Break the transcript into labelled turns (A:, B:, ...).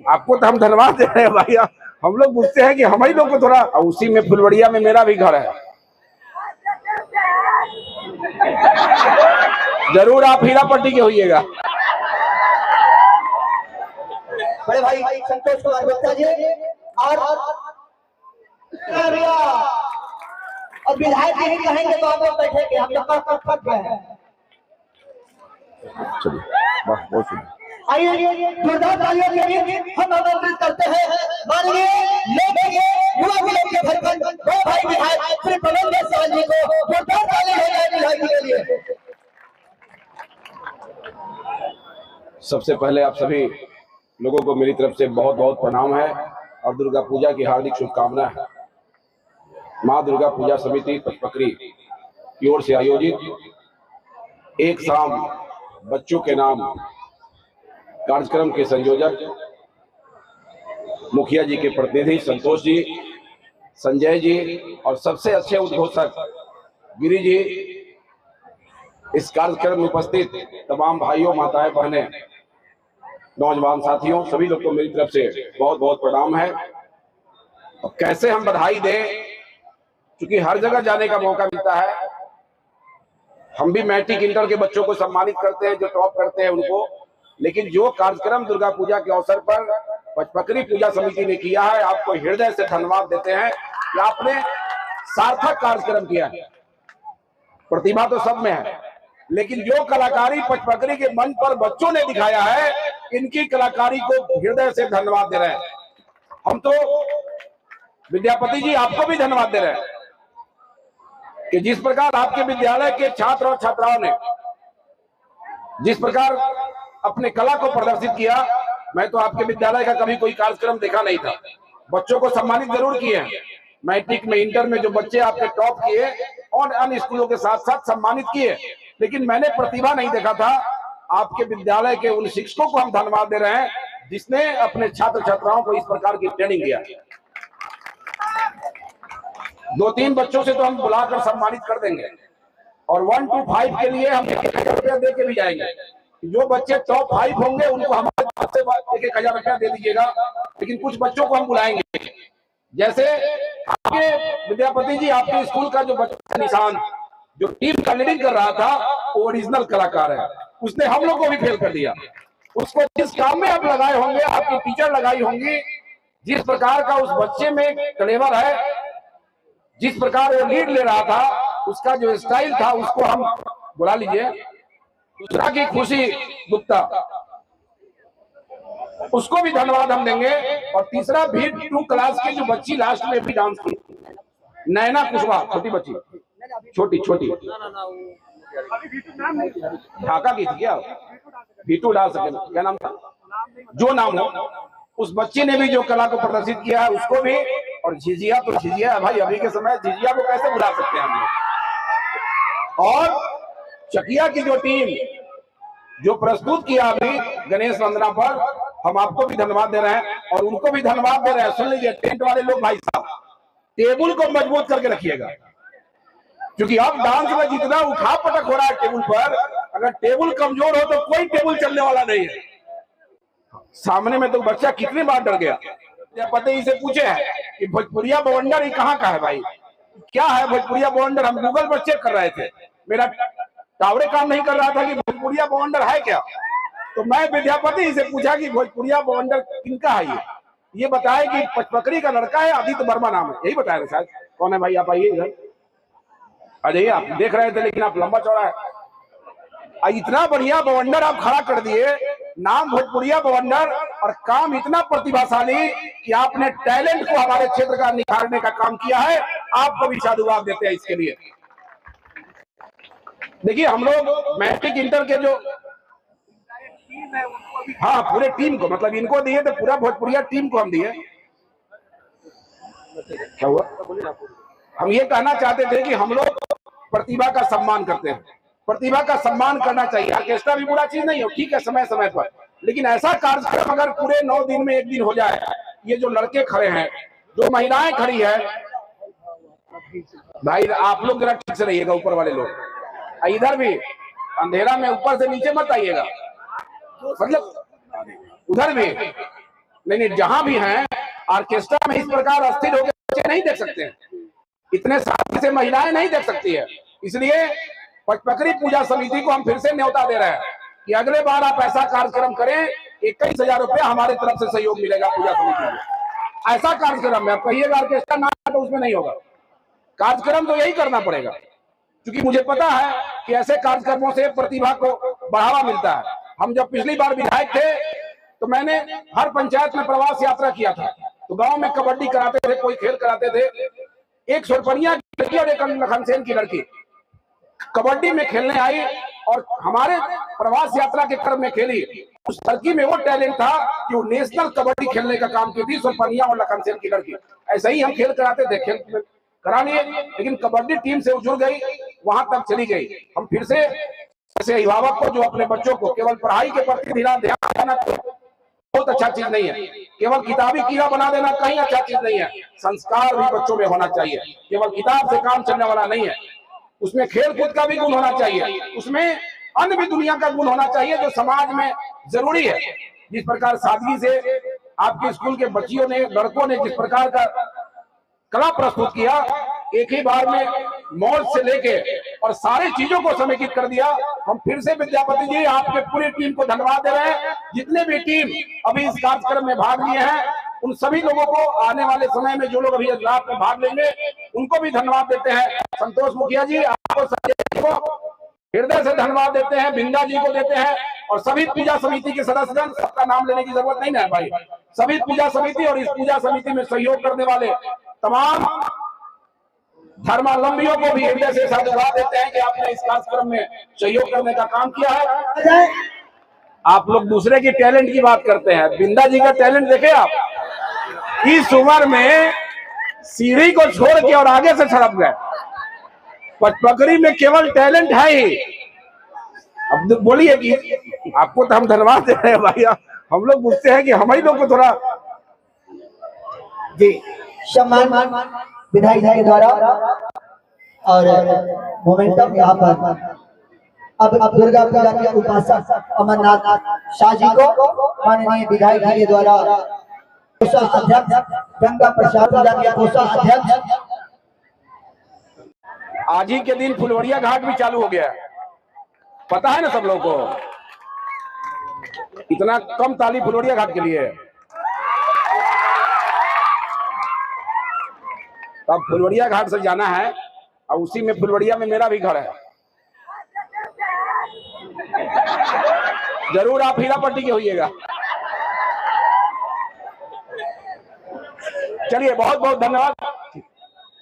A: आपको तो हम धन्यवाद दे रहे हैं भाई। हम लोग पूछते हैं कि हम ही लोग को थोड़ा, उसी में फुलवड़िया में मेरा भी घर है। जरूर आप हीरा पट्टी के होइएगा।
B: बड़े भाई संतोष कुमार गुप्ता जी और विधायक जी कहेंगे तो आप लोग बैठेंगे, हम लोग फट गए हैं। आइए जोरदार तालियों के बीच हम आमंत्रित करते हैं माननीय लोकप्रिय युवा विलोक के धड़कन दो भाई विधायक श्री प्रमोद जायसवाल जी को जोरदार ताली हो जाए विधायक के लिए।
A: सबसे पहले आप सभी लोगों को मेरी तरफ से बहुत बहुत प्रणाम है और दुर्गा पूजा की हार्दिक शुभकामनाएं है। मां दुर्गा पूजा समिति पचपकरी की ओर से आयोजित एक शाम बच्चों के नाम कार्यक्रम के संयोजक मुखिया जी के प्रतिनिधि संतोष जी, संजय जी और सबसे अच्छे उद्घोषक गिरी जी, इस कार्यक्रम में उपस्थित तमाम भाइयों, माताएं, बहनें, नौजवान साथियों, सभी लोग को मेरी तरफ से बहुत बहुत प्रणाम है। और कैसे हम बधाई दें, क्योंकि हर जगह जाने का मौका मिलता है। हम भी मैट्रिक इंटर के बच्चों को सम्मानित करते हैं जो टॉप करते हैं उनको, लेकिन जो कार्यक्रम दुर्गा पूजा के अवसर पर पचपकरी पूजा समिति ने किया है, आपको हृदय से धन्यवाद देते हैं कि आपने सार्थक कार्यक्रम किया है। प्रतिभा तो सब में है, लेकिन जो कलाकारी पचपकरी के मंच पर बच्चों ने दिखाया है, इनकी कलाकारी को हृदय से धन्यवाद दे रहे हैं। हम तो विद्यापति जी आपको भी धन्यवाद दे रहे हैं कि जिस प्रकार आपके विद्यालय के छात्र और छात्राओं ने जिस प्रकार अपने कला को प्रदर्शित किया, मैं तो आपके विद्यालय का कभी कोई कार्यक्रम देखा नहीं था। बच्चों को सम्मानित जरूर किए हैं, मैट्रिक में, इंटर में जो बच्चे आपके टॉप किए और अन्य स्कूलों के साथ साथ सम्मानित किए, लेकिन मैंने प्रतिभा नहीं देखा था। आपके विद्यालय के उन शिक्षकों को हम धन्यवाद दे रहे हैं जिसने अपने छात्र छात्राओं को इस प्रकार की ट्रेनिंग दिया। 2-3 बच्चों से तो हम बुलाकर सम्मानित कर देंगे और 1 to 5 के लिए हम 1,000 रुपया दे के भी जाएंगे। जो बच्चे टॉप 5 होंगे उनको हमारे पास से 1,000 रुपया दे दीजिएगा, लेकिन कुछ बच्चों को हम बुलाएंगे। जैसे आपके विद्यापति जी, आपके स्कूल का जो बच्चा निशान जो टीम का लीडिंग कर रहा था, वो ओरिजिनल कलाकार है। उसने हम लोग को भी फेल कर दिया। उसको जिस काम में आप लगाए होंगे, आपकी टीचर लगाई होंगी, जिस प्रकार का उस बच्चे में क्लेवर है, जिस प्रकार वो लीड ले रहा था, उसका जो स्टाइल था, उसको हम बुला लीजिए। दूसरा की खुशी गुप्ता, उसको भी धन्यवाद हम देंगे। और तीसरा भी 2 क्लास की जो बच्ची लास्ट में भी डांस की, नैना कुशवाहा, छोटी बच्ची, छोटी ढाका की थी क्या, भीटू डाल सके, क्या नाम था, जो नाम हो, उस बच्ची ने भी जो कला को प्रदर्शित किया है उसको भी। और झिझिया तो झिझिया है भाई, अभी के समय झिझिया को कैसे बुला सकते हैं हम लोग। और चकिया की जो टीम जो प्रस्तुत किया अभी गणेश वंदना पर, हम आपको भी धन्यवाद दे रहे हैं और उनको भी धन्यवाद दे रहे हैं। सुन लीजिए टेंट वाले लोग, भाई साहब, टेबल को मजबूत करके रखिएगा, क्योंकि अब डांस में जितना उठा पटक हो रहा है टेबल पर, अगर टेबल कमजोर हो तो कोई टेबल चलने वाला नहीं है। सामने में तो बच्चा कितनी बार डर गया। पता ही से पूछे है कि भोजपुरिया बवंडर ये कहाँ का है भाई, क्या है भोजपुरिया बवंडर। हम गूगल पर चेक कर रहे थे, मेरा टावरे काम नहीं कर रहा था कि भोजपुरिया बवंडर है क्या। तो मैं विद्यापति से पूछा कि भोजपुरिया बवंडर किनका है ये बताए कि पचपकरी का लड़का है, आदित्य वर्मा नाम है, यही बताया शायद। कौन है भाई, आप आइए इधर आ जाइए। आप देख रहे थे लेकिन आप लंबा चौड़ा है। इतना बढ़िया बवंडर आप खड़ा कर दिए, नाम भोजपुरिया बवंडर, और काम इतना प्रतिभाशाली कि आपने टैलेंट को हमारे क्षेत्र का निखारने का काम किया है। आपको भी साधुवाद देते हैं इसके लिए। देखिए हम लोग मैट्रिक इंटर के जो, हाँ, पूरे टीम को, मतलब इनको दिए तो पूरा भोजपुरिया टीम को हम दिए। क्या हुआ, हम ये कहना चाहते थे कि हम लोग प्रतिभा का सम्मान करते हैं, प्रतिभा का सम्मान करना चाहिए। ऑर्केस्ट्रा भी बुरा चीज नहीं हो, ठीक है, समय समय पर, लेकिन ऐसा कार्यक्रम अगर पूरे 9 दिन में 1 दिन हो जाए। ये जो लड़के खड़े हैं, जो महिलाएं खड़ी है, भाई आप लोग जरा ठीक से रहिएगा, ऊपर वाले लोग इधर भी अंधेरा में ऊपर से नीचे मत आइएगा, मतलब उधर भी नहीं, जहां भी हैं ऑर्केस्ट्रा में इस प्रकार अस्थिर होकर बच्चे नहीं देख सकते हैं, इतने साथी से महिलाएं नहीं देख सकती है। इसलिए पचपकड़ी पूजा समिति को हम फिर से न्योता दे रहे हैं कि अगले बार आप ऐसा कार्यक्रम करें, 21,000 रुपया हमारे तरफ से सहयोग मिलेगा पूजा समिति को। ऐसा कार्यक्रम है, कहिएगा ऑर्केस्ट्रा ना तो उसमें नहीं होगा। कार्यक्रम तो यही करना पड़ेगा, क्योंकि मुझे पता है कि ऐसे कार्यक्रमों से प्रतिभा को बढ़ावा मिलता है। हम जब पिछली बार विधायक थे तो मैंने हर पंचायत में प्रवास यात्रा किया था, तो गांव में कबड्डी कराते थे, कोई खेल कराते थे। एक सुरपनिया की लड़की और एक लखनसेन की लड़की कबड्डी में खेलने आई और हमारे प्रवास यात्रा के क्रम में खेली। उस लड़की में वो टैलेंट था कि वो नेशनल कबड्डी खेलने का काम की थी, सुरपनिया और लखनसेन की लड़की। ऐसे ही हम खेल कराते थे, खेल करा लिए, लेकिन कबड्डी टीम से जुड़ गई, वहां तक चली गई। हम फिर से ऐसे अभिभावक को जो अपने बच्चों को केवल पढ़ाई के प्रति ध्यान देना बहुत अच्छा चीज नहीं है, केवल किताबी कीड़ा बना देना कहीं अच्छा चीज नहीं है। संस्कार भी बच्चों में होना चाहिए, केवल किताब से काम चलने वाला नहीं है। उसमें खेल कूद का भी गुण होना चाहिए, उसमें अन्य भी दुनिया का गुण होना चाहिए जो समाज में जरूरी है। जिस प्रकार सादगी से आपके स्कूल के बच्चियों ने, लड़कों ने जिस प्रकार का कला प्रस्तुत किया, एक ही बार में मौज से लेके और सारी चीजों को समेकित कर दिया। हम फिर से विद्यापति जी आपके पूरी टीम को धन्यवाद दे रहे हैं। जितने भी टीम अभी इस कार्यक्रम में भाग लिए हैं, उन सभी लोगों को, आने वाले समय में जो लोग अभी रात में भाग लेंगे, उनको भी धन्यवाद देते हैं। संतोष मुखिया जी आपको, संजय जी को हृदय से धन्यवाद देते हैं, बिंदा जी को देते हैं, और सभी पूजा समिति के सदस्यगण, सबका नाम लेने की जरूरत नहीं है भाई, सभी पूजा समिति और इस पूजा समिति में सहयोग करने वाले तमाम धर्मावलंबियों को भी हृदय से साधुवाद देते हैं कि आपने इस कार्यक्रम में सहयोग करने का काम किया है। आप लोग दूसरे की टैलेंट की बात करते हैं, बिंदा जी का टैलेंट देखे आप, इस उम्र में सीढ़ी को छोड़ के और आगे से छड़प गए। पचपकड़ी में केवल टैलेंट है ही। अब बोलिए कि आपको तो हम धन्यवाद दे रहे हैं भाई, हम लोग पूछते हैं कि हमारी लोग को थोड़ा
B: जी सम्मान विधायक जी के द्वारा और मोमेंटम यहाँ पर अब दुर्गा पूजा के उपासक अमरनाथ शाह जी को माननीय विधायक जी के द्वारा अध्यक्ष गंगा प्रसाद पूजा के कोषाध्यक्ष।
A: आज ही के दिन फुलवरिया घाट भी चालू हो गया है, पता है ना सब लोगों को। इतना कम ताली फुलवरिया घाट के लिए। अब फुलवरिया घाट से जाना है और उसी में फुलवरिया में मेरा भी घर है। जरूर आप हीरापट्टी के होइएगा। चलिए, बहुत बहुत धन्यवाद।